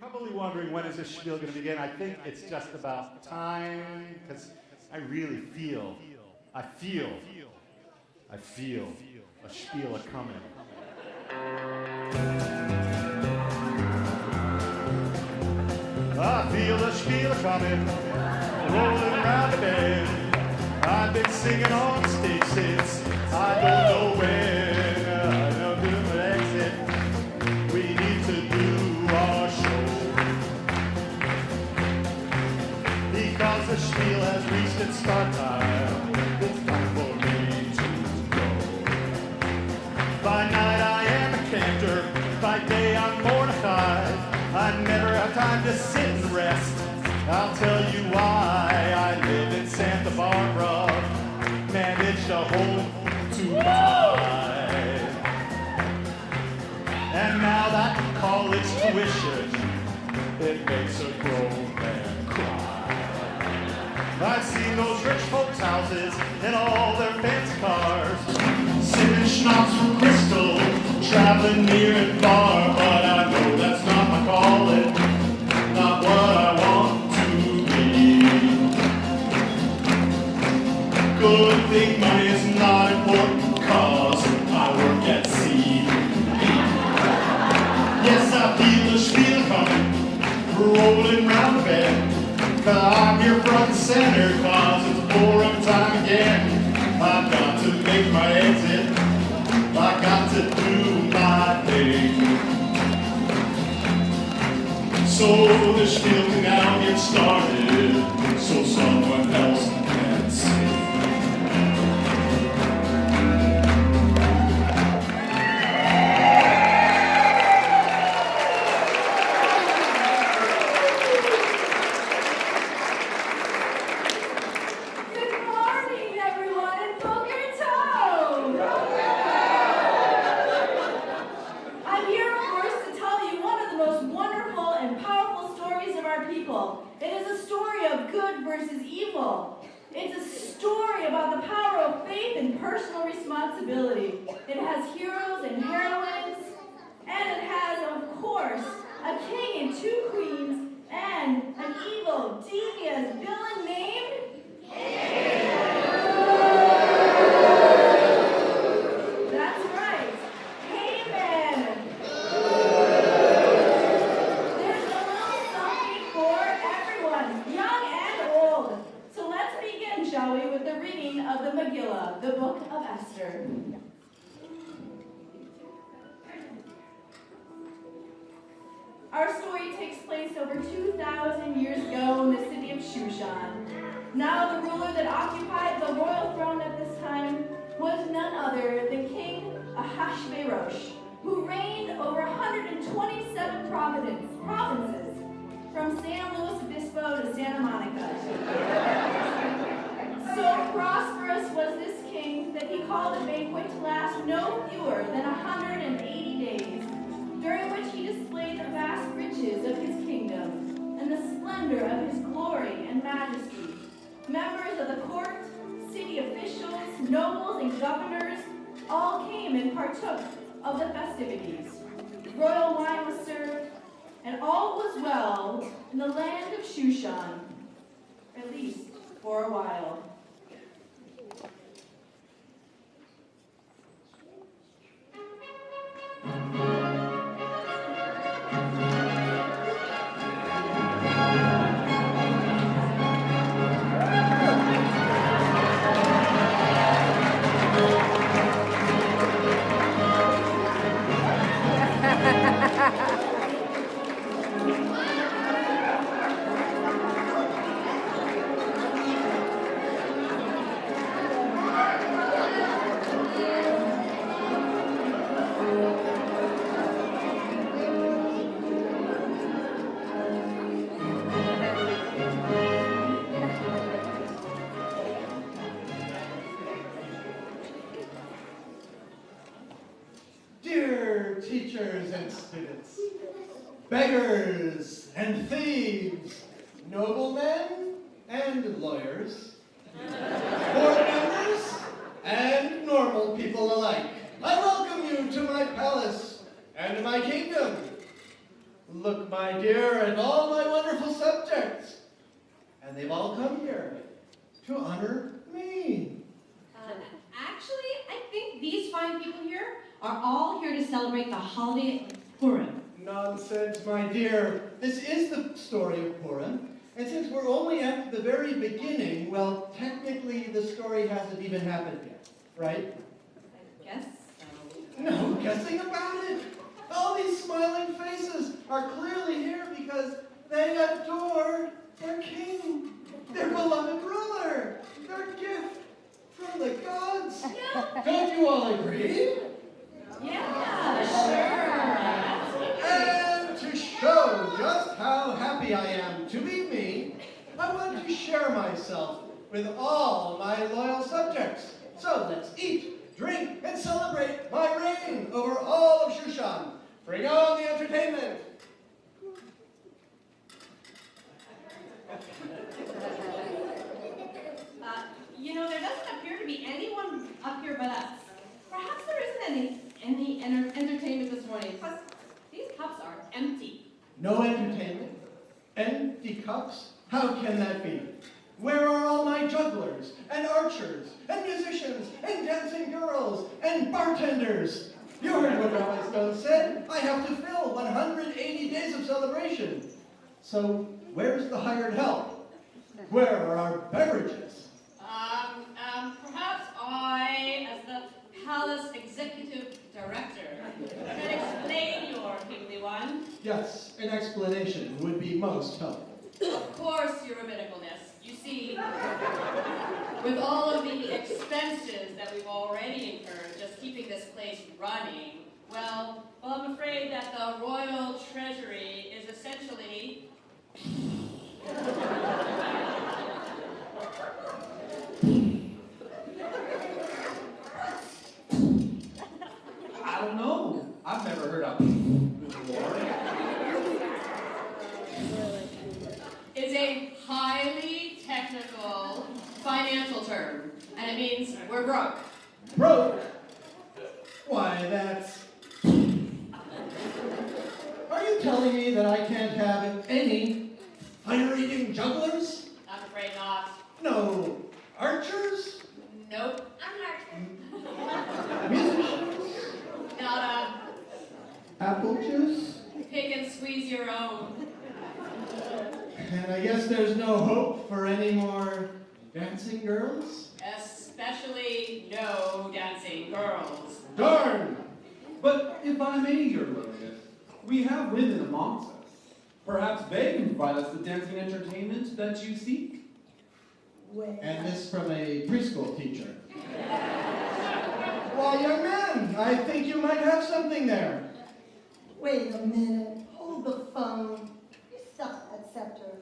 probably wondering, when is this spiel going to begin? I think it's just about time, because I really feel a spiel a-coming. I feel the spiel a-coming, rolling around the bend. I've been singing on stage since I don't know when. I know to my exit, we need to do our show, because the spiel has reached its start time. It's time for me to go. By night I am a cantor, by day I'm mortified. I never have time to sit and rest. I'll tell you why. I live in Santa Barbara, managed a home to buy. And now that college tuition, it makes a grown man cry. I've seen those rich folks' houses in all their fancy cars, sipping schnapps from Crystal, traveling near and far. But I know that's not my calling, not what I want to be. Good thing money is not important, cause I work at sea. Yes, I feel the spiel coming, rolling round the bend. Cause I'm here front and center, cause it's Purim time again. I've got to make my exit, I've got to do my thing. So the spiel can now get started, so someone else can sing. It has heroes and heroines, and it has, of course, a king and two queens, and an evil, devious villain named That's right, Haman. There's a little something for everyone, young and old. So let's begin, shall we, with the reading of the Megillah, the book of Esther. Our story takes place over 2,000 years ago in the city of Shushan. Now the ruler that occupied the royal throne at this time was none other than King Ahasuerus, who reigned over 127 provinces, from San Luis Obispo to Santa Monica. So prosperous was this king that he called a banquet to last no fewer than 180 days, during which he displayed the vast riches of his kingdom and the splendor of his glory and majesty. Members of the court, city officials, nobles, and governors all came and partook of the festivities. Royal wine was served, and all was well in the land of Shushan, at least for a while. Teachers and students, beggars and thieves, noblemen and lawyers, board members and normal people alike, I welcome you to my palace and my kingdom. Look, my dear, at all my wonderful subjects. And they've all come here to honor me. Actually, I think these fine people here are all here to celebrate the holiday of Purim. Nonsense, my dear. This is the story of Purim. And since we're only at the very beginning, well, technically the story hasn't even happened yet, right? I guess so. No guessing about it. All these smiling faces are clearly here because they adore their king, their beloved ruler, their gift from the gods. Don't you all agree? Yeah, sure. And to show just how happy I am to be me, I want to share myself with all my loyal subjects. So let's eat, drink, and celebrate my reign over all of Shushan. Bring on the entertainment. There doesn't appear to be anyone up here but us. Perhaps there isn't any entertainment this morning. Plus, these cups are empty. No entertainment? Empty cups? How can that be? Where are all my jugglers, and archers, and musicians, and dancing girls, and bartenders? You heard what Rabbi Stone said. I have to fill 180 days of celebration. So, where's the hired help? Where are our beverages? Perhaps I, as the palace executive director, can explain your kingly one. Yes, an explanation would be most helpful. Of course, your rabbinicalness. You see, with all of the expenses that we've already incurred just keeping this place running, well, I'm afraid that the royal treasury is essentially... I don't know. I've never heard of before. Is a highly technical financial term, and it means we're broke. Broke? Why, that's... Are you telling me that I can't have any fire-eating jugglers? I'm afraid not. No archers? Nope. Musicians? Not Apple juice? a pick and squeeze your own. And I guess there's no hope for any more dancing girls? Especially no dancing girls. Darn! But if I may, Your Lordship, we have women amongst us. Perhaps they can provide us the dancing entertainment that you seek. And this from a preschool teacher. Well, young man, I think you might have something there. Wait a minute. Hold the phone. You stop that scepter.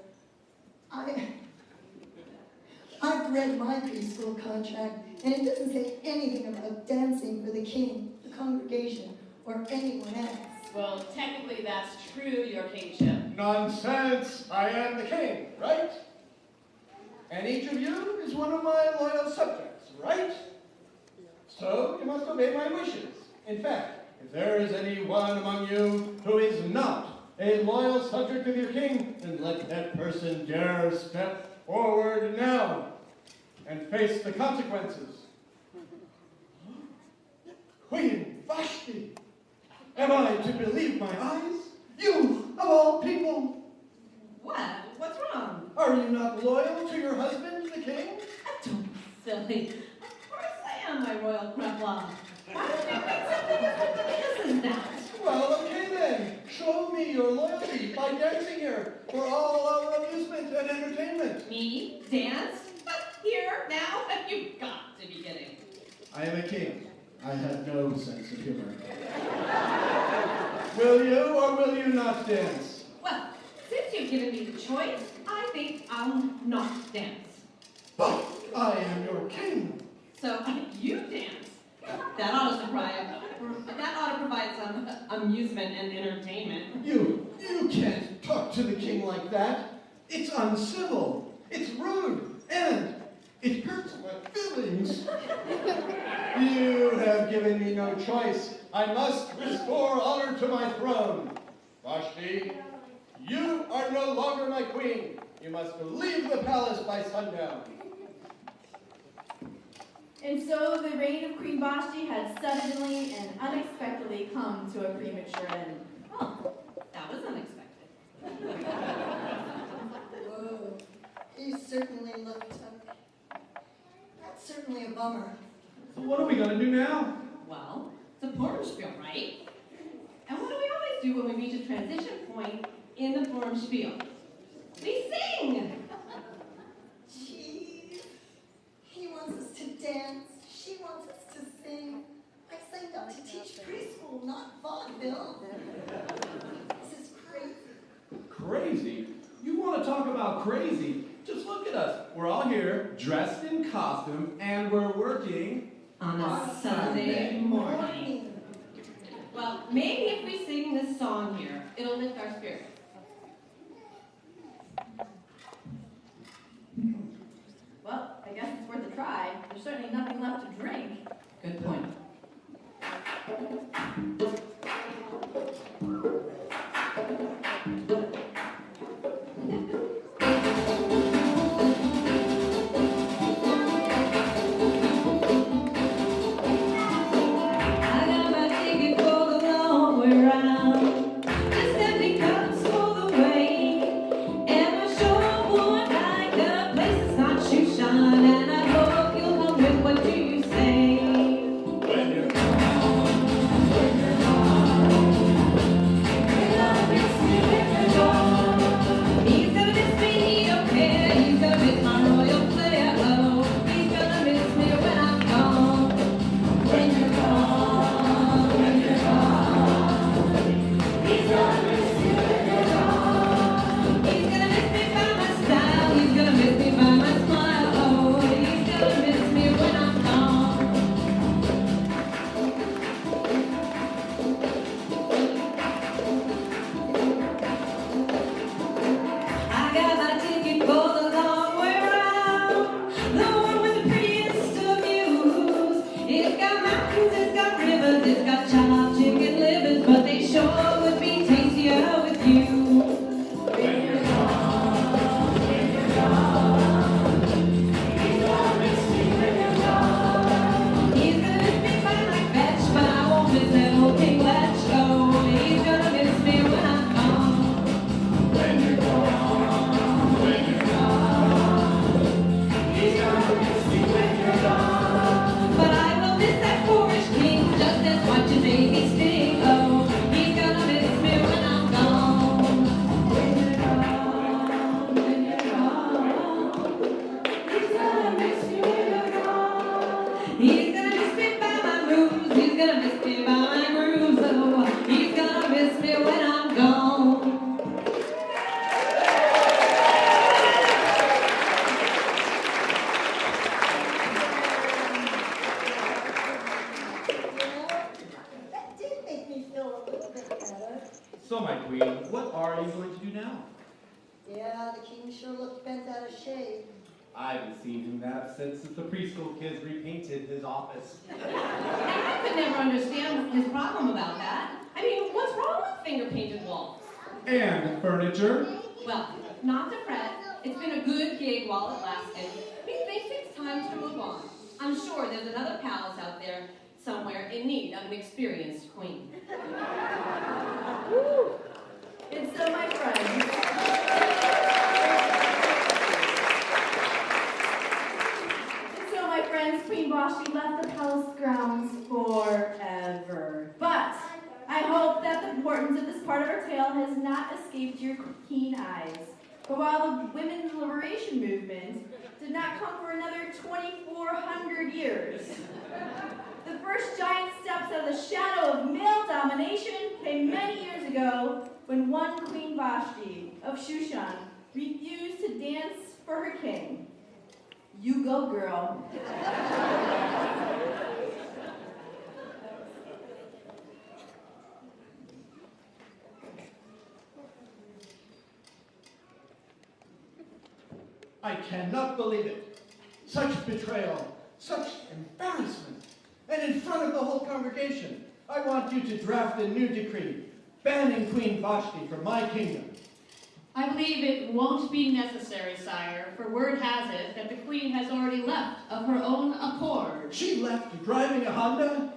I've read my preschool contract, and it doesn't say anything about dancing for the king, the congregation, or anyone else. Well, technically that's true, your kingship. Nonsense! I am the king, right? And each of you is one of my loyal subjects, right? So you must obey my wishes. In fact, if there is anyone among you who is not a loyal subject of your king, then let that person dare step forward now and face the consequences. Queen Vashti, am I to believe my eyes? You, of all people! What? What's wrong? Are you not loyal to your husband, the king? Don't be silly. Of course I am, my royal crepla. Why don't we make something as ridiculous as that? Well, okay then. Show me your loyalty by dancing here for all our amusement and entertainment. Me? Dance? Here? Now? You've got to be kidding. I am a king. I have no sense of humor. Will you or will you not dance? Well, since you've given me the choice, I think I'll not dance. But I am your king. So, you dance. That ought to provide some amusement and entertainment. You can't talk to the king like that. It's uncivil. It's rude. And it hurts my feelings. You have given me no choice. I must restore honor to my throne. Vashti, for my queen, you must leave the palace by sundown. And so the reign of Queen Vashti had suddenly and unexpectedly come to a premature end. Oh, that was unexpected. Whoa, he certainly looked that's certainly a bummer. So what are we going to do now? Well, it's a Purim Shpiel, right? And what do we always do when we reach a transition point in the Purim Shpiel? We sing! Jeez, he wants us to dance. She wants us to sing. I signed up to teach preschool, not vaudeville. This is crazy. Crazy? You want to talk about crazy? Just look at us. We're all here, dressed in costume, and we're working On a Sunday morning. Well, maybe if we sing this song here, it'll lift our spirits. Well, I guess it's worth a try. There's certainly nothing left to drink. Good point. I got my ticket for the long way round. Just empty cups for the way. And I sure would like a place that's not Shushan. And I hope you'll come with what do you say? When you're He's gonna miss me, he don't care. He's gonna miss my royal flair. Oh, he's gonna miss me when I'm gone. When you're gone, when you're gone. He's gonna miss you when you're gone. He's gonna miss me by my style. He's gonna miss me by my smile. Oh, he's gonna miss me when I'm gone. I got my ticket for the long way round, the one with the prettiest of views. It's got mountains, it's got rivers, it's got chopped chicken livers, but they sure would be tastier with you. When you're gone, when you're gone, he's gonna miss me when you're gone. He's gonna miss me by my fetch, but I won't miss that old King Letch. Oh, he's gonna miss me when I'm gone. when you're gone, when you're He's gonna miss me when you're gone. But I will miss that foolish king just as much as made me sting. Oh, he's gonna miss me when I'm gone. When you're gone, when you're gone. He's gonna miss me when you're gone. He's gonna miss me by my moves. He's gonna miss me by my grooves. Oh, he's gonna miss me when I'm gone. That did make me feel a little bit better. So, my queen, what are you going to do now? Yeah, the king sure looked bent out of shape. I haven't seen him that since the preschool kids repainted his office. I could never understand his problem about that. I mean, what's wrong with finger-painted walls? And furniture. Well, not to fret. It's been a good gig while it lasted. We think it's time to move on. I'm sure there's another palace out there somewhere in need of an experienced queen. And so, my friends, Queen Vashti left the palace grounds forever. But I hope that the importance of this part of our tale has not escaped your keen eyes. But while the women's liberation movement did not come for another 2,400 years, the first giant steps out of the shadow of male domination came many years ago when one Queen Vashti of Shushan refused to dance for her king. You go, girl. I cannot believe it. Such betrayal, such embarrassment. And in front of the whole congregation, I want you to draft a new decree banning Queen Vashti from my kingdom. I believe it won't be necessary, sire, for word has it that the queen has already left of her own accord. She left driving a Honda?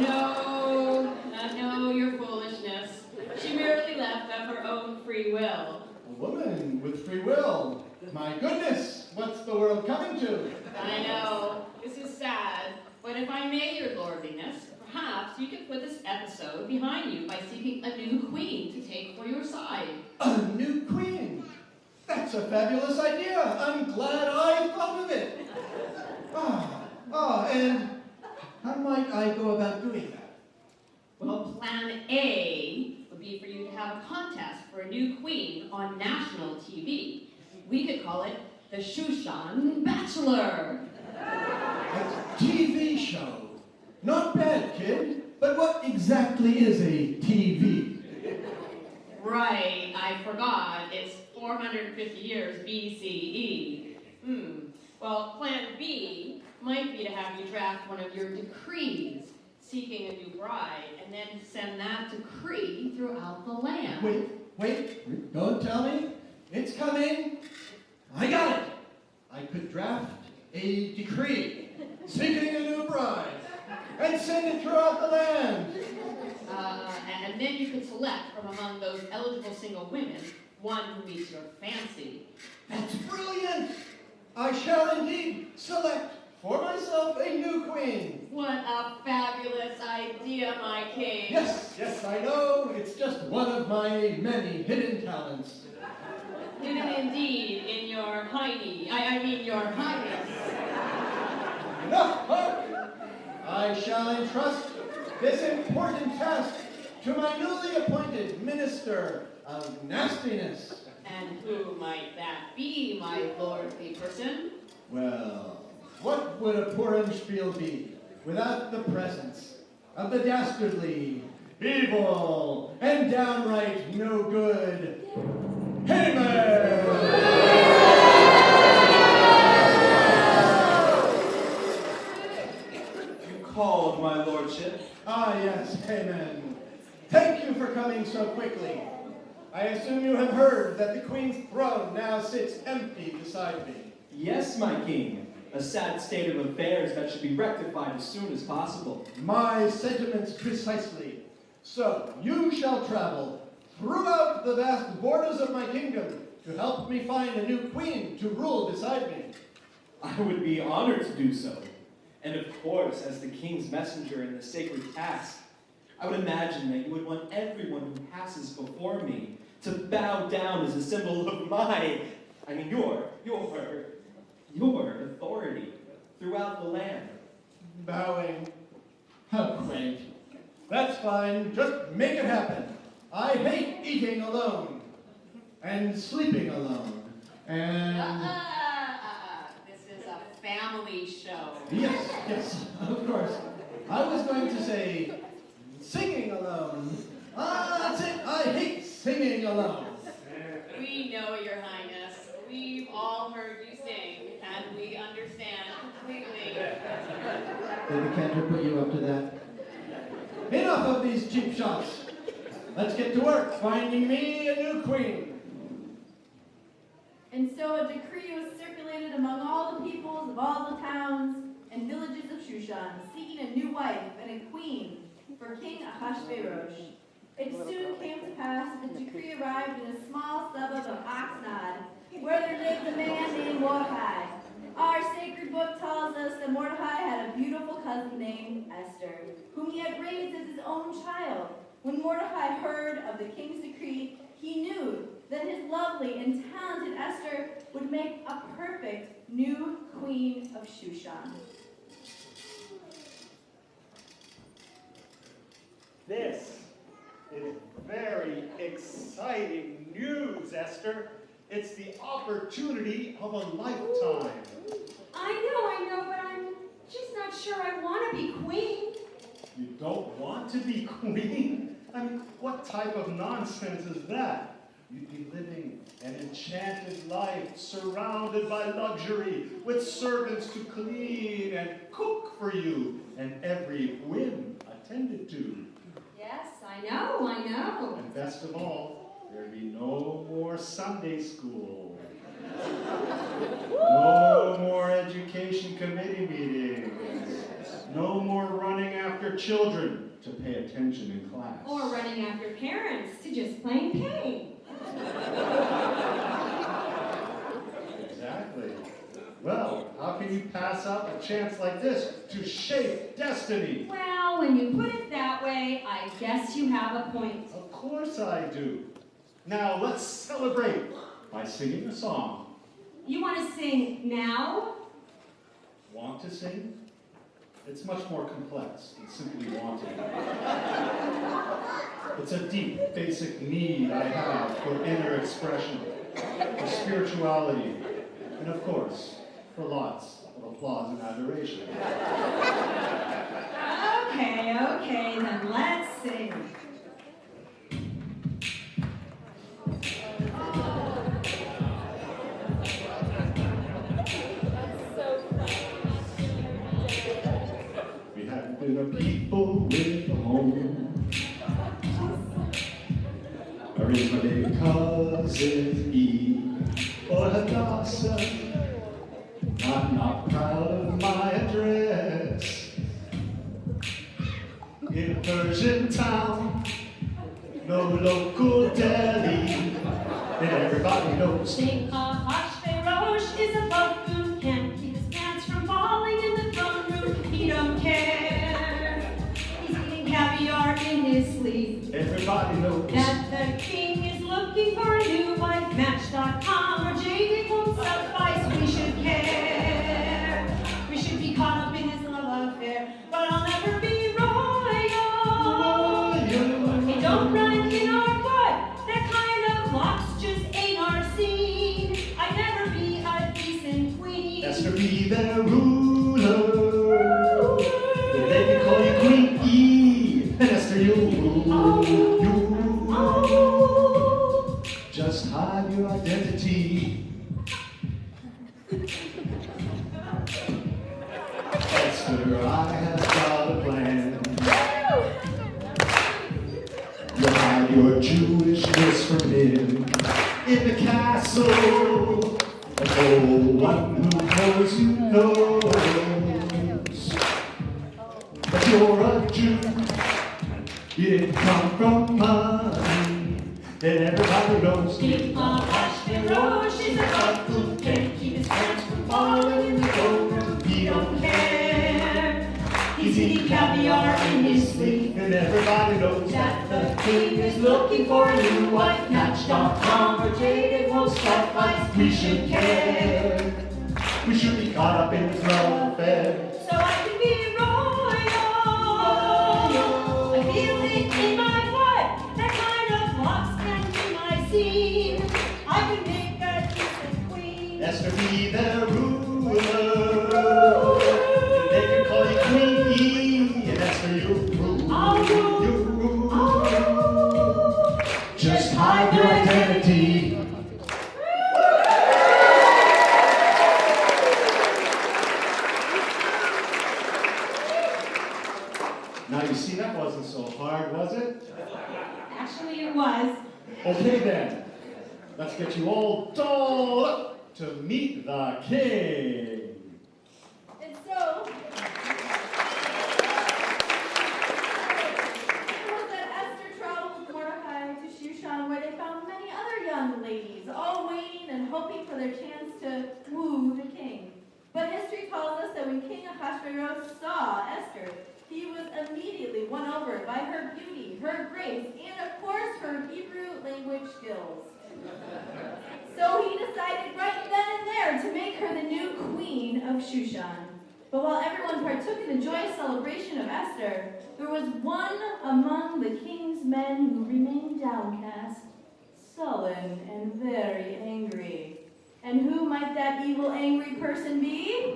No, your foolishness. She merely left of her own free will. A woman with free will. My goodness, what's the world coming to? I know, this is sad, but if I may, your lordliness, perhaps you could put this episode behind you by seeking a new queen to take for your side. A new queen? That's a fabulous idea. I'm glad I thought of it. And how might I go about doing that? Well, plan A would be for you to have a contest for a new queen on national TV. We could call it the Shushan Bachelor. A TV show. Not bad, kid. But what exactly is a TV? Right, I forgot. It's 450 years BCE. Well, plan B might be to have you draft one of your decrees seeking a new bride, and then send that decree throughout the land. Wait, don't tell me. It's coming. I got it. I could draft a decree seeking a new bride and send it throughout the land. And then you could select from among those eligible single women one who meets your fancy. That's brilliant. I shall indeed select for myself a new queen. What a fabulous idea, my king. Yes, I know. It's just one of my many hidden talents. Hidden indeed in your I mean your highness. Enough talk. I shall entrust this important task to my newly appointed Minister of Nastiness. And who might that be, my lordly person? Well, what would a Purim Shpiel be without the presence of the dastardly, evil, and downright no good Haman? You called, my lordship. Ah, yes, Haman. Thank you for coming so quickly. I assume you have heard that the Queen's throne now sits empty beside me. Yes, my king. A sad state of affairs that should be rectified as soon as possible. My sentiments precisely. So, you shall travel throughout the vast borders of my kingdom to help me find a new queen to rule beside me. I would be honored to do so. And of course, as the king's messenger in the sacred task, I would imagine that you would want everyone who passes before me to bow down as a symbol of your authority throughout the land. Bowing. How quaint. That's fine. Just make it happen. I hate eating alone. And sleeping alone. And... This is a family show. Yes, of course. I was going to say singing alone. That's it. I hate singing alone. We know, your highness. We've all heard you sing, and we understand completely. Did the Cantor put you up to that? Enough of these cheap shots. Let's get to work finding me a new queen. And so a decree was circulated among all the peoples of all the towns and villages of Shushan, seeking a new wife and a queen for King Ahasuerus. It soon came to pass that the decree arrived in a small suburb of Oxnard, where there lived a man named Mordecai. Our sacred book tells us that Mordecai had a beautiful cousin named Esther, whom he had raised as his own child. When Mordecai heard of the king's decree, he knew that his lovely and talented Esther would make a perfect new queen of Shushan. This is very exciting news, Esther. It's the opportunity of a lifetime. I know, but I'm just not sure I want to be queen. You don't want to be queen? I mean, what type of nonsense is that? You'd be living an enchanted life, surrounded by luxury, with servants to clean and cook for you, and every whim attended to. Yes, I know. And best best of all, there'd be no more Sunday school. No more education committee meetings. No more running after children to pay attention in class. Or running after parents to just plain pay. Exactly. Well, how can you pass up a chance like this to shape destiny? Well, when you put it that way, I guess you have a point. Of course I do. Now let's celebrate by singing a song. You want to sing now? Want to sing? It's much more complex than simply wanting. It's a deep, basic need I have for inner expression, for spirituality, and of course, for lots of applause and adoration. Okay, then let's sing. We haven't been a people with a home. I raised my baby cousin Eve for Hadassah. I'm not proud of my address. In a Persian town, no local deli, and everybody knows. King Ahasuerus is a buffoon, can't keep his pants from falling in the throne room. He don't care. He's eating caviar in his sleep. Everybody knows. That the king is looking for a new wife. Match.com or JD won't suffice. We should care. We should be caught up in his love affair. But I'll never be royal. Hey, don't run in our blood. That kind of locks just ain't our scene. I'd never be a decent queen. Esther be their ruler. They can call you Queen E. And Esther, you. Just hide your identity. Esther, I have got a plan. You hide your Jewishness from him in the castle. Oh, one who knows you knows that you're a Jew. You didn't come from money, and everybody knows. King Ahasuerus is a buffoon, can't keep his pants from falling in the throne room. He don't care. He's eating caviar in his sleep. And everybody knows That the king is looking for a new wife. Match.com or jaded won't suffice. We should care. we should be caught up in this love affair. So I can be royal. I feel it in my blood. That kind of locks can be my scene. I can make a decent queen. Esther be their ruler. They can call you Queen E, and Esther you. I'll rule. You. Just hide your identity. Now you see, that wasn't so hard, was it? Actually, it was. Okay then, let's get you all dolled up to meet the king. And so, it was that Esther traveled with Mordecai to Shushan, where they found many other young ladies, all waiting and hoping for their chance to woo the king. But history tells us that when King Ahasuerus saw Esther, he was immediately won over by her beauty, her grace, and of course her Hebrew language skills. So he decided right then and there to make her the new queen of Shushan. But while everyone partook in the joyous celebration of Esther, there was one among the king's men who remained downcast, sullen, and very angry. And who might that evil, angry person be?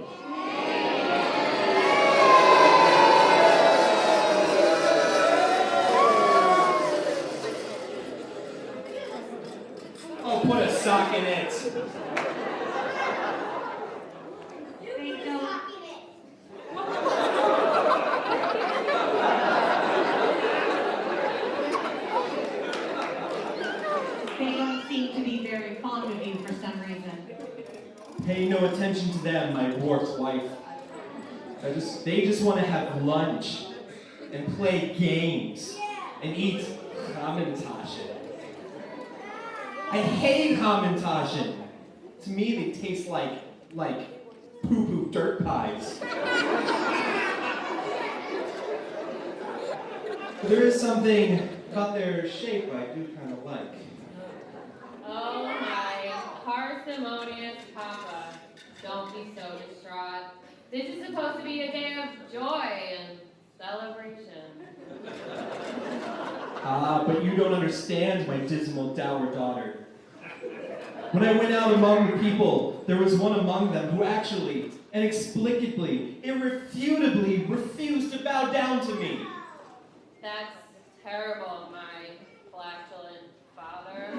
Oh, put a sock in it. They don't. to be very fond of you for some reason. Pay no attention to them, my warped wife. They just want to have lunch and play games and eat Hamantaschen. I hate Hamantaschen. To me, they taste like poo-poo dirt pies. But there is something about their shape I do kind of like. Oh my parsimonious papa, don't be so distraught. This is supposed to be a day of joy and celebration. Ah, but you don't understand, my dismal dour daughter. When I went out among the people, there was one among them who actually, inexplicably, irrefutably refused to bow down to me. That's terrible, my flatulent father.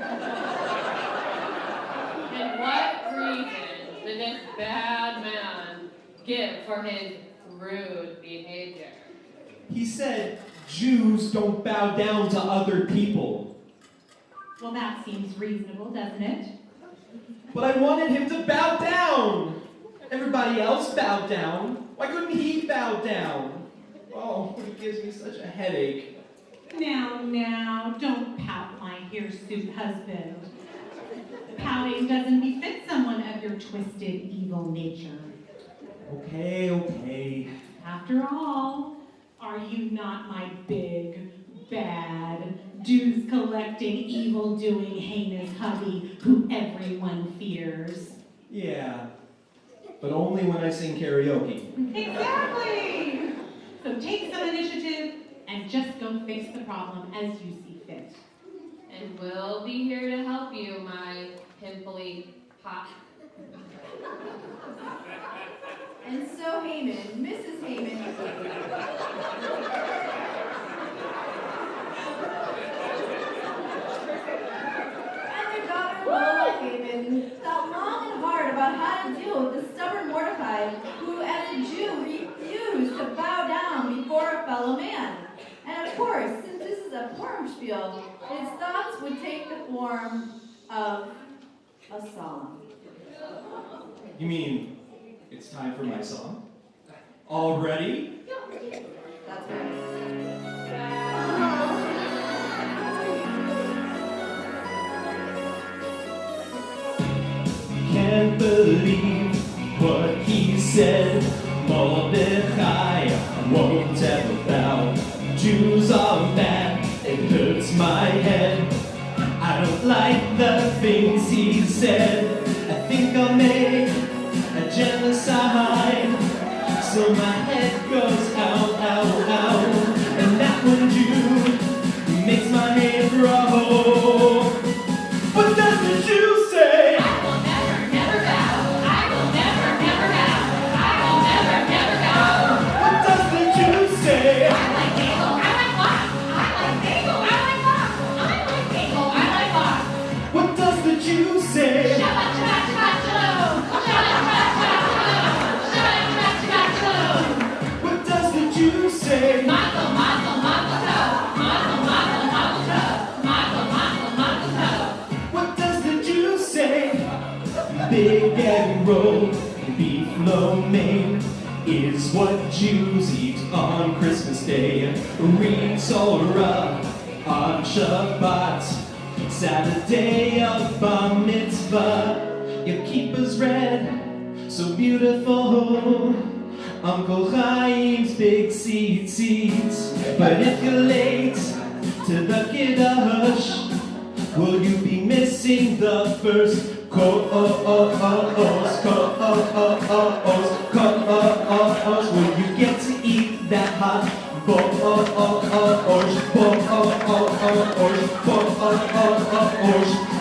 And what reason did this bad man give for his rude behavior? He said, Jews don't bow down to other people. Well, that seems reasonable, doesn't it? But I wanted him to bow down. Everybody else bowed down. Why couldn't he bow down? Oh, it gives me such a headache. Now, don't pout, my hirsute husband. Pouting doesn't befit someone of your twisted, evil nature. Okay. After all, are you not my big, bad, dues-collecting, evil-doing, heinous hubby who everyone fears? Yeah, but only when I sing karaoke. Exactly! So take some initiative and just go fix the problem as you see fit. And we'll be here to help you, my pimply pop. And so Haman, Mrs. Haman, and their daughter Lola Haman thought long and hard about how to deal with the stubborn Mordecai, who as a Jew refused to bow down before a fellow man. And of course, since this is a Purim Shpiel, his thoughts would take the form of a song. You mean, it's time for my song? Already? That's right. Can't believe what he said. Mordecai won't ever bow. Jews are bad, it hurts my head. I don't like the things he said. I think I'll make a genocide. So my head goes ow, ow, ow. And that one Jew makes my hair grow. What does the Jew say? I will never, never bow. I will never, never bow. I will never, never bow. What does the Jew say? I like bagel. I like lox. I like bagel. I like lox. I like bagel. I like lox. What does the Jew say? Shabbat, shabbat, shabbat, shalom. Shabbat, shabbat, shabbat, shalom. Shabbat, shabbat, shabbat, shalom. What does the Jew say? Mazel, mazel, mazel tov. Mazel, mazel, mazel tov. Mazel, mazel, mazel tov. What does the Jew say? Big and rolled beef lo mein is what Jews eat on Christmas Day. Read Torah on Shabbat, Saturday of Bar Mitzvah. Your kippah's red, so beautiful. Uncle Chaim's big seats. But if you're late to the Kiddush, will you be missing the first Will you get to eat that hot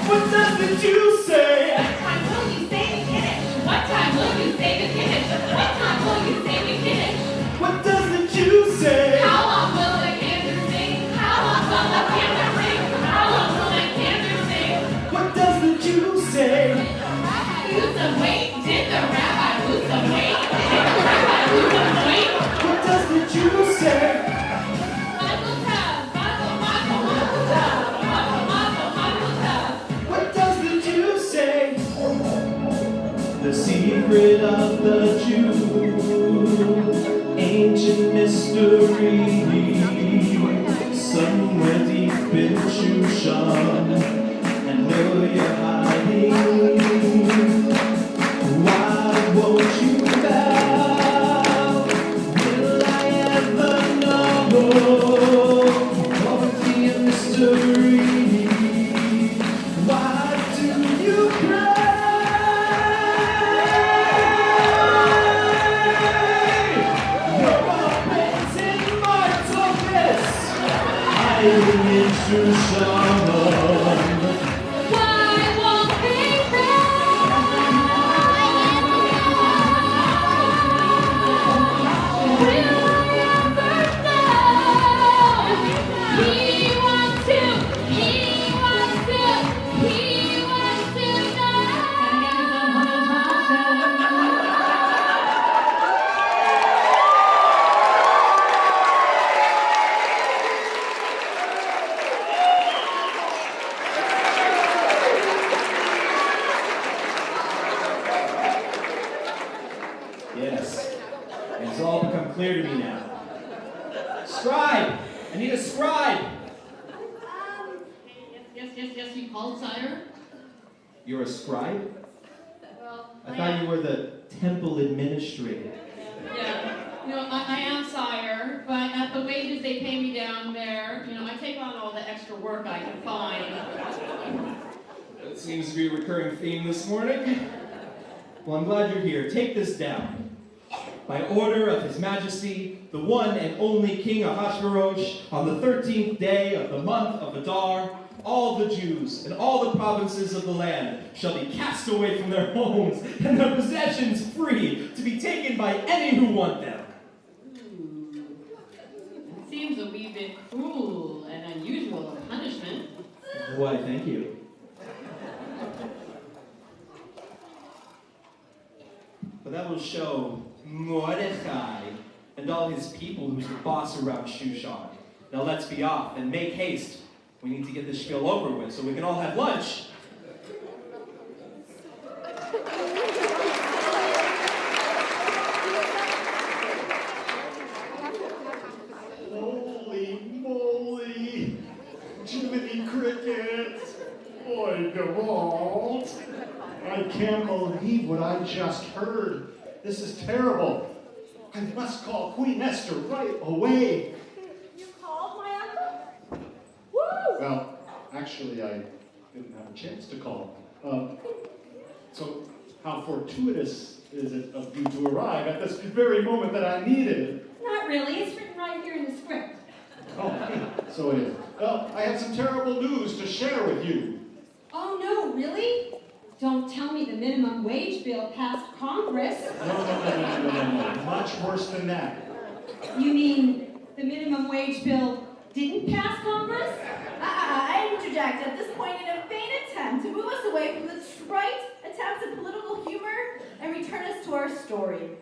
What does the Jew say? What time will you say the Kiddush? What time will you say the Kiddush? What time will you say the Kiddush? What does the Jew say? How long will the cantor sing? How long will the cantor sing? How long will the cantor sing? What does the Jew say? Lose some weight. Did the rabbi lose some weight? Did the rabbi lose some weight? What does the Jew say? Mazel tov, mazel, mazel, mazel tov, mazel, mazel, mazel tov. What does the secret of the Jews, ancient mystery, somewhere deep in Shushan, I know you're hiding. Why won't you bow? Will I ever know? Poverty and mystery. Why do you cry? Hiding in Shushan. Why won't they Will I ever know? He wants to know. Yes, it's all become clear to me now. Scribe! I need a scribe! Yes, you called, sire? You're a scribe? Well, I thought you were the temple administrator. Yeah, I am sire, but at the wages they pay me down there, I take on all the extra work I can find. That seems to be a recurring theme this morning. Well, I'm glad you're here. Take this down. By order of His Majesty, the one and only King Ahasuerus, on the 13th day of the month of Adar, all the Jews in all the provinces of the land shall be cast away from their homes and their possessions free to be taken by any who want them. It seems a wee bit cruel and unusual a punishment. Why, thank you. But that will show Mordechai and all his people who's the boss around Shushan. Now let's be off and make haste. We need to get this Shpiel over with so we can all have lunch. Holy moly! Jiminy crickets! Boy, Gewalt! I can't believe what I just heard. This is terrible. I must call Queen Esther right away. You called my uncle? Woo! Well, actually, I didn't have a chance to call. So, how fortuitous is it of you to arrive at this very moment that I needed? Not really. It's written right here in the script. Oh, so it is. Well, I have some terrible news to share with you. Oh, no, really? Don't tell me the minimum wage bill passed Congress. No. Much worse than that. You mean the minimum wage bill didn't pass Congress? I interject at this point in a vain attempt to move us away from the trite attempts at political humor and return us to our story.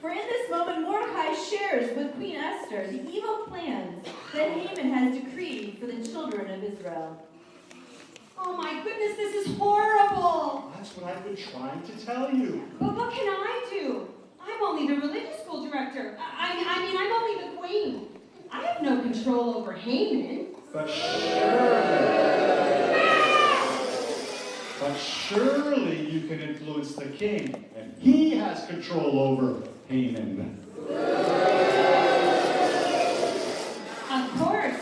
For in this moment, Mordecai shares with Queen Esther the evil plans that Haman has decreed for the children of Israel. Oh my goodness, this is horrible. That's what I've been trying to tell you. But what can I do? I'm only the religious school director. I mean, I'm only the queen. I have no control over Haman. But surely you can influence the king, and he has control over Haman. Of course,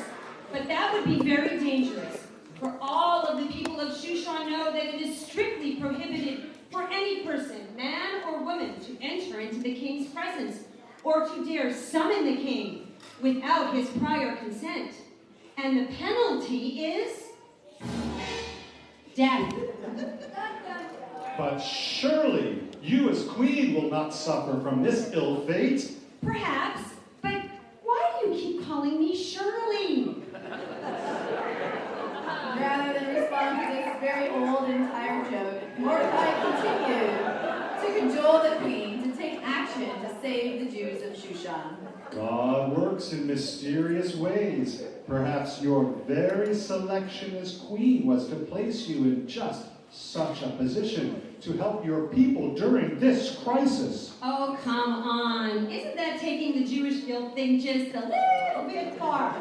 but that would be very dangerous. For all of the people of Shushan know that it is strictly prohibited for any person, man or woman, to enter into the king's presence or to dare summon the king without his prior consent. And the penalty is death. But surely you as queen will not suffer from this ill fate. Perhaps, but why do you keep calling me Shirley? Rather than respond to this very old and tired joke, Mordecai continued to cajole the queen to take action to save the Jews of Shushan. God works in mysterious ways. Perhaps your very selection as queen was to place you in just such a position to help your people during this crisis. Oh, come on. Isn't that taking the Jewish guilt thing just a little bit far?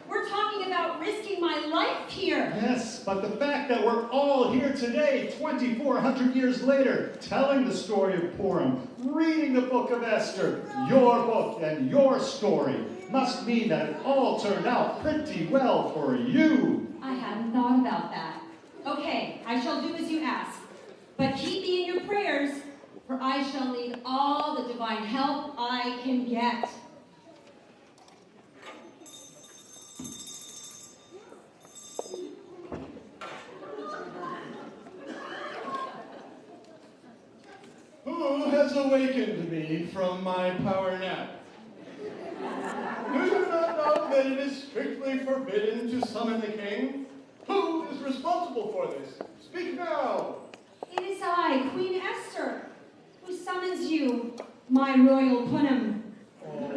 We're talking about risking my life here. Yes, but the fact that we're all here today, 2,400 years later, telling the story of Purim, reading the book of Esther, your book and your story, must mean that it all turned out pretty well for you. I hadn't thought about that. Okay, I shall do as you ask. But keep me in your prayers, for I shall need all the divine help I can get. Who has awakened me from my power nap? Do you not know that it is strictly forbidden to summon the king? Who is responsible for this? Speak now! It is I, Queen Esther, who summons you, my royal Purim. Oh,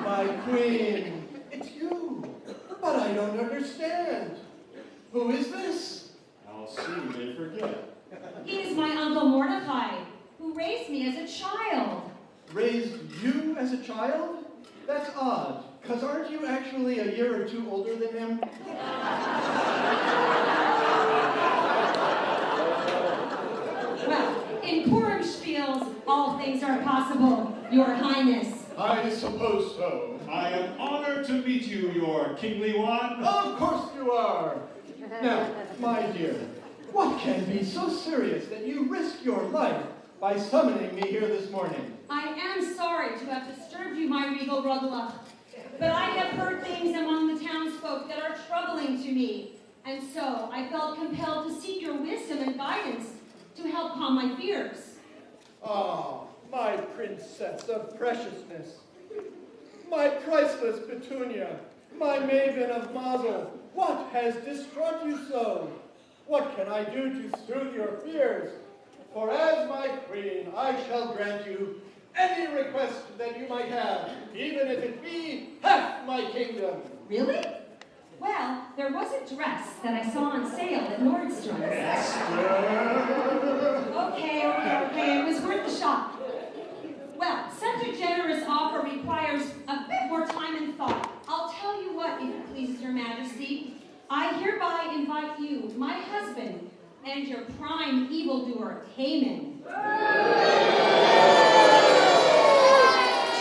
my queen, it's you. But I don't understand. Who is this? I'll see they forget. He is my uncle Mordecai, who raised me as a child. Raised you as a child? That's odd, because aren't you actually a year or two older than him? Well, in Purim Shpiels, all things are possible, Your Highness. I suppose so. I am honored to meet you, your kingly one. Of course you are. Now, my dear, what can be so serious that you risk your life by summoning me here this morning? I am sorry to have disturbed you, my regal Rugla, but I have heard things among the townsfolk that are troubling to me, and so I felt compelled to seek your wisdom and guidance to help calm my fears. Ah, my princess of preciousness, my priceless Petunia, my maven of Mazel, what has distraught you so? What can I do to soothe your fears? For as my queen, I shall grant you any request that you might have, even if it be half my kingdom. Really? Well, there was a dress that I saw on sale at Nordstrom's. Okay, it was worth the shot. Well, such a generous offer requires a bit more time and thought. I'll tell you what, if it pleases your majesty. I hereby invite you, my husband, and your prime evildoer, Haman, to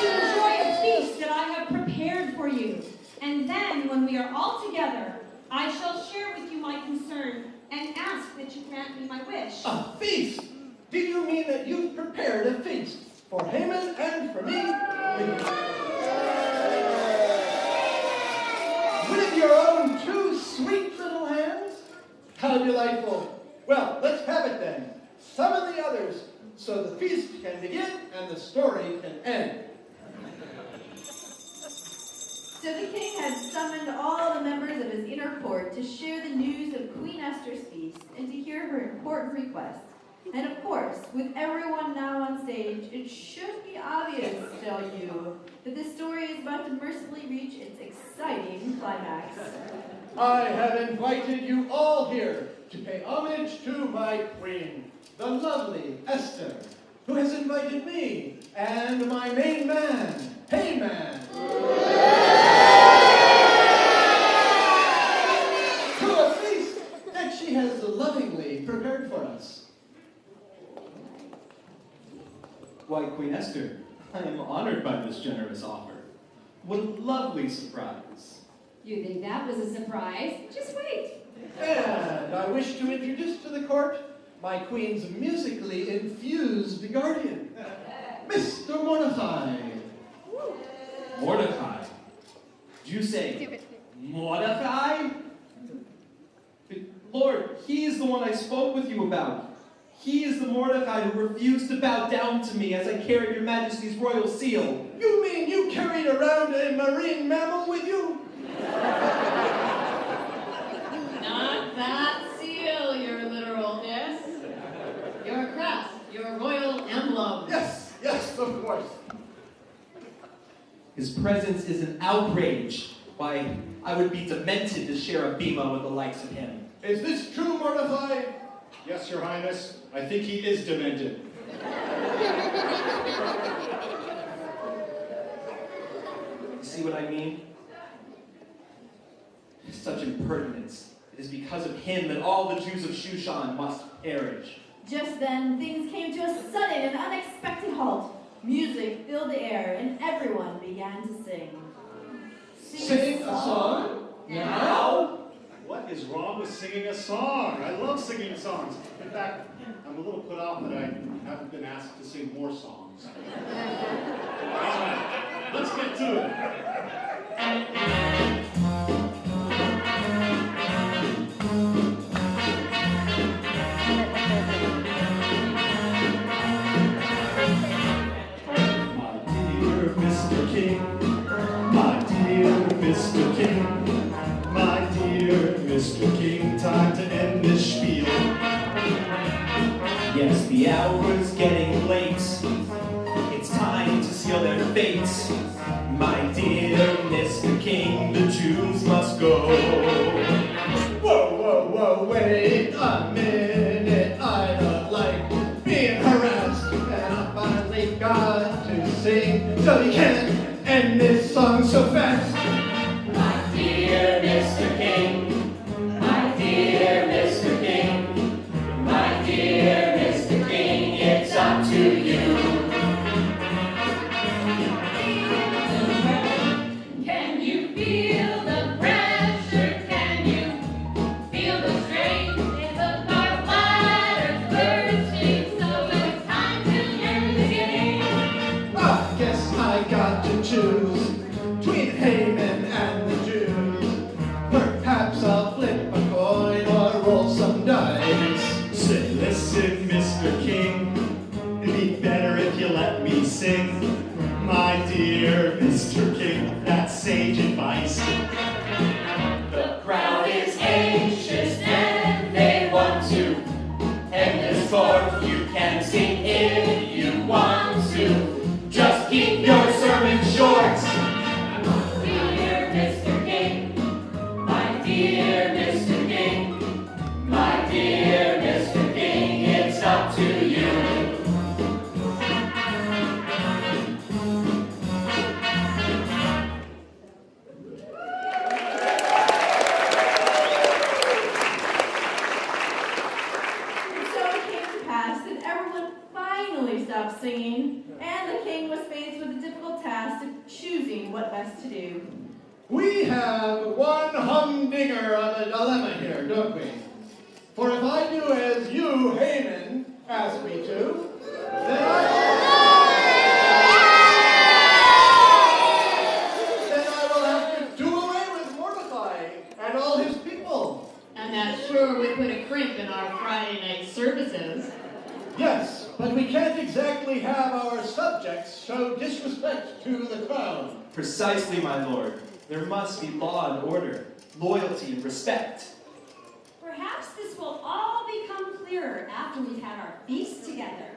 enjoy a feast that I have prepared for you. And then, when we are all together, I shall share with you my concern and ask that you grant me my wish. A feast? Do you mean that you've prepared a feast for Haman and for me? With your own two sweet little hands? How delightful. Well, let's have it then. Summon the others so the feast can begin and the story can end. So the king had summoned all the members of his inner court to share the news of Queen Esther's feast and to hear her important request. And of course, with everyone now on stage, it should be obvious, tell you, that this story is about to mercifully reach its exciting climax. I have invited you all here to pay homage to my queen, the lovely Esther, who has invited me and my main man, Haman, to a feast that she has lovingly prepared for us. Why, Queen Esther, I am honored by this generous offer. What a lovely surprise. You think that was a surprise? Just wait. And I wish to introduce to the court my queen's musically infused guardian, Mr. Mordecai. Mordecai? Did you say Mordecai? Lord, he is the one I spoke with you about. He is the Mordecai who refused to bow down to me as I carried your majesty's royal seal. You mean you carried around a marine mammal with you? Not that seal, your literalness. Your crest, your royal emblem. Yes, of course. His presence is an outrage. Why, I would be demented to share a bima with the likes of him. Is this true, Mordecai? Yes, Your Highness. I think he is demented. You see what I mean? Such impertinence. It is because of him that all the Jews of Shushan must perish. Just then, things came to a sudden and unexpected halt. Music filled the air, and everyone began to sing. Sing a song? Now? What is wrong with singing a song? I love singing songs. In fact, I'm a little put off that I haven't been asked to sing more songs. All right, let's get to it. Mr. King, my dear Mr. King, time to end this spiel. Yes, the hour's getting late. It's time to seal their fates. My dear Mr. King, the Jews must go. Whoa, whoa, whoa, wait a minute. I don't like being harassed, and I finally got to sing, so you can't end this song so fast. Dear Mr. King, my dear Mr. King, my dear Mr. King, it's up to you. Can you feel the pressure? Can you feel the strain? It's a dark ladder bursting, so it's time to end the game. I guess I got to choose between Haman and the Jews. Perhaps I'll flip a coin or roll some dice. Say, listen, Mr. King, it'd be better if you let me sing. My dear Mr. King, that's sage advice. The crowd is anxious and they want to end this sport. You can sing if you want to. Just keep your sermon short. Dear Mr. King, my dear Mr. King, my dear Mr. King, it's up to you. And so it came to pass that everyone finally stopped singing, and the king was faced with the difficult task of choosing what best to do. We have one humdinger of a dilemma here, don't we? For if I do as you, Haman, ask me to, then I will have to do away with Mordecai and all his people. And that sure would put a crimp in our Friday night services. Yes, but we can't exactly have our subjects show disrespect to the crown. Precisely, my lord. There must be law and order, loyalty and respect. Perhaps this will all become clearer after we've had our feast together.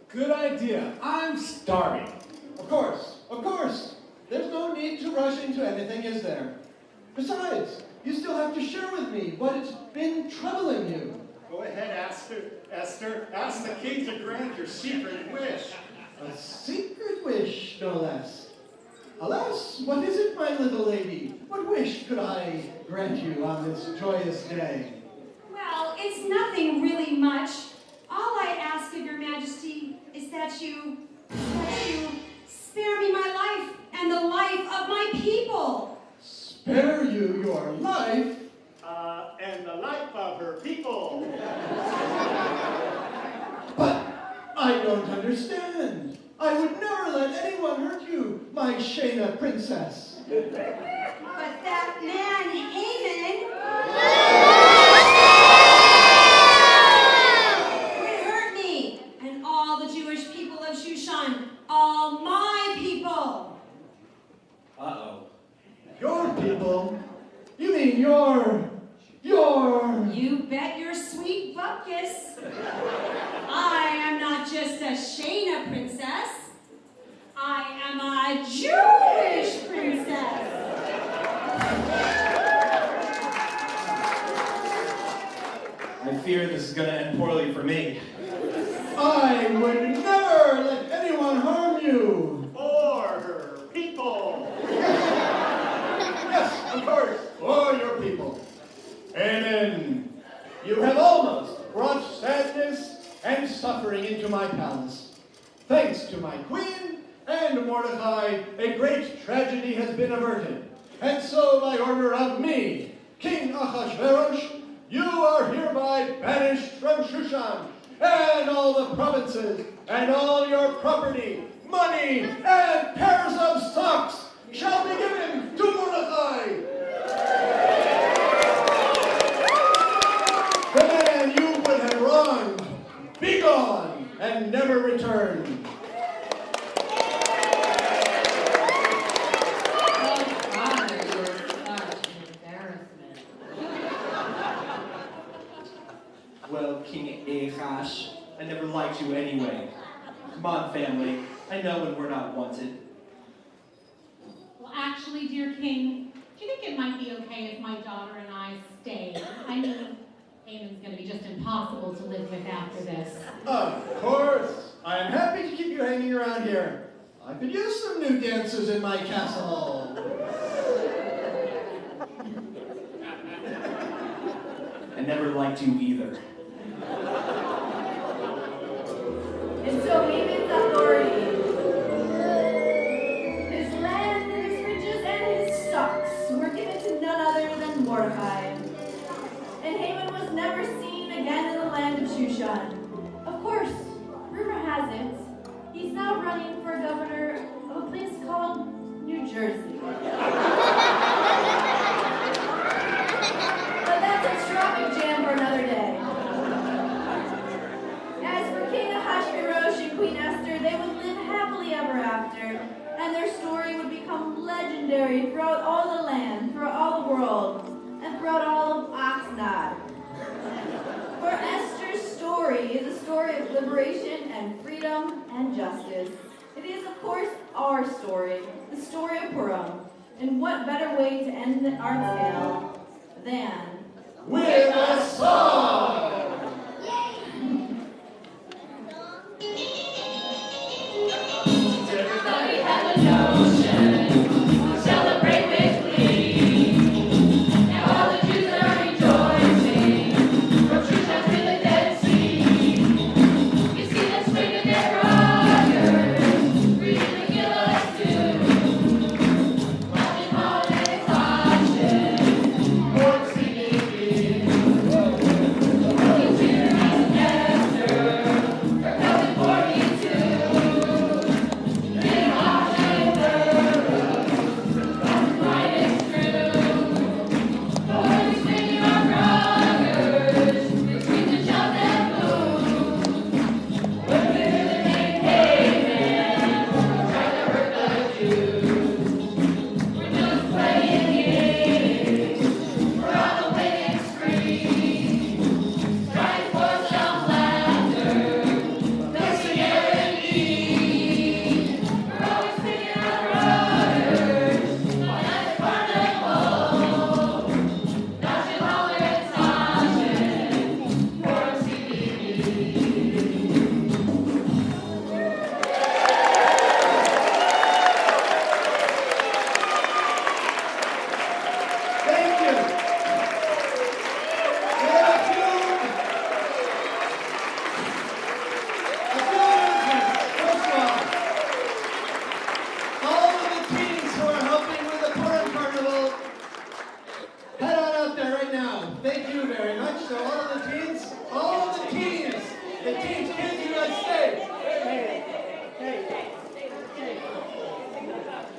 Good idea. I'm starving. Of course. There's no need to rush into anything, is there? Besides, you still have to share with me what has been troubling you. Go ahead, Esther. Ask the king to grant your secret wish. A secret wish, no less. Alas, what is it, my little lady? What wish could I grant you on this joyous day? Well, it's nothing really much. All I ask of your majesty is that you spare me my life and the life of my people. Spare you your life? And the life of her people. But I don't understand. I would never let anyone hurt you, my Shayna princess. But that man, Haman, would hurt me and all the Jewish people of Shushan, all my people. Uh-oh. Your people? You mean your... You bet your sweet buckus. I am not just a Shayna princess. I am a Jewish princess. I fear this is going to end poorly for me. I would never let anyone harm you. Or her people. Yes, of course, for your people. Amen. You have almost brought sadness and suffering into my palace. Thanks to my queen and Mordecai, a great tragedy has been averted. And so, by order of me, King Ahasuerus, you are hereby banished from Shushan, and all the provinces, and all your property, money, and pairs of socks shall be given to Mordecai. The man you would have wronged, be gone and never return. Oh, Father, you're such an embarrassment. Well, King Ahash, I never liked you anyway. Come on, family. I know when we're not wanted. Well, actually, dear king, do you think it might be okay if my daughter and I stay? I mean, Haman's going to be just impossible to live with after this. Of course. I am happy to keep you hanging around here. I could use some new dancers in my castle. I never liked you either. And so Haman's authority, his land and his riches and his stocks were given to none other than Mordecai. And Haman was never seen again in the land of Shushan. Of course, rumor has it, he's now running for governor of a place called New Jersey. But that's a traffic jam for another day. As for King Ahasuerus and Queen Esther, they would live happily ever after, and their story would become legendary throughout all the land, throughout all the world, and throughout all of Oxnard. For Esther's story is a story of liberation and freedom and justice. It is, of course, our story, the story of Purim. And what better way to end our tale than With a song! Everybody have a notion, celebrate with glee. Now all the Jews are rejoicing, from Shushan to the Dead Sea. You see them swinging their riders, reading the Gillis too. Watching holiday caution, Lord singing looking to Esther, her coming 42.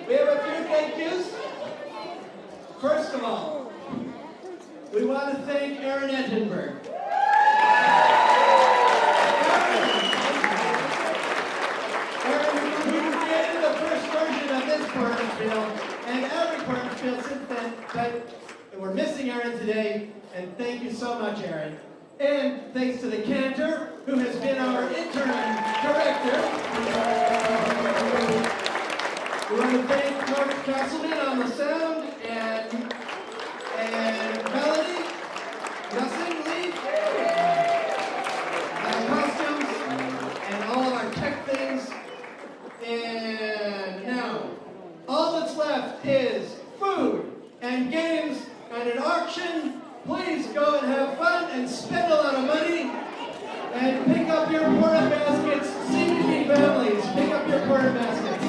We have a few thank yous. First of all, we want to thank Aaron Ettenberg. Aaron, who created the first version of this Purim Shpiel, and every Purim Shpiel since then, but we're missing Aaron today, and thank you so much, Aaron. And thanks to the Cantor, who has been our interim director. We want to thank Mark Castleman on the sound, and Melody, Nelson Lee, And pick up your Purim baskets. Seem to be families. Pick up your Purim baskets.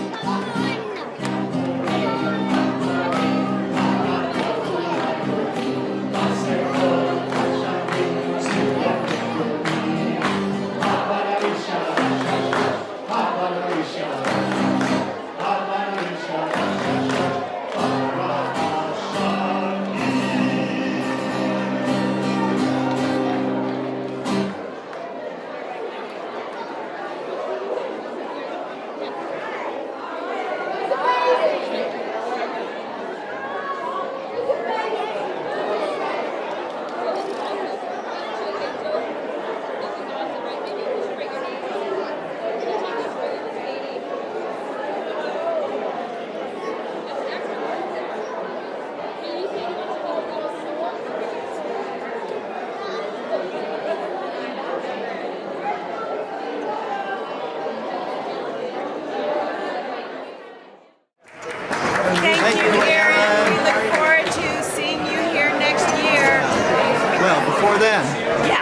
Thank you, Aaron. We look forward to seeing you here next year. Well, before then.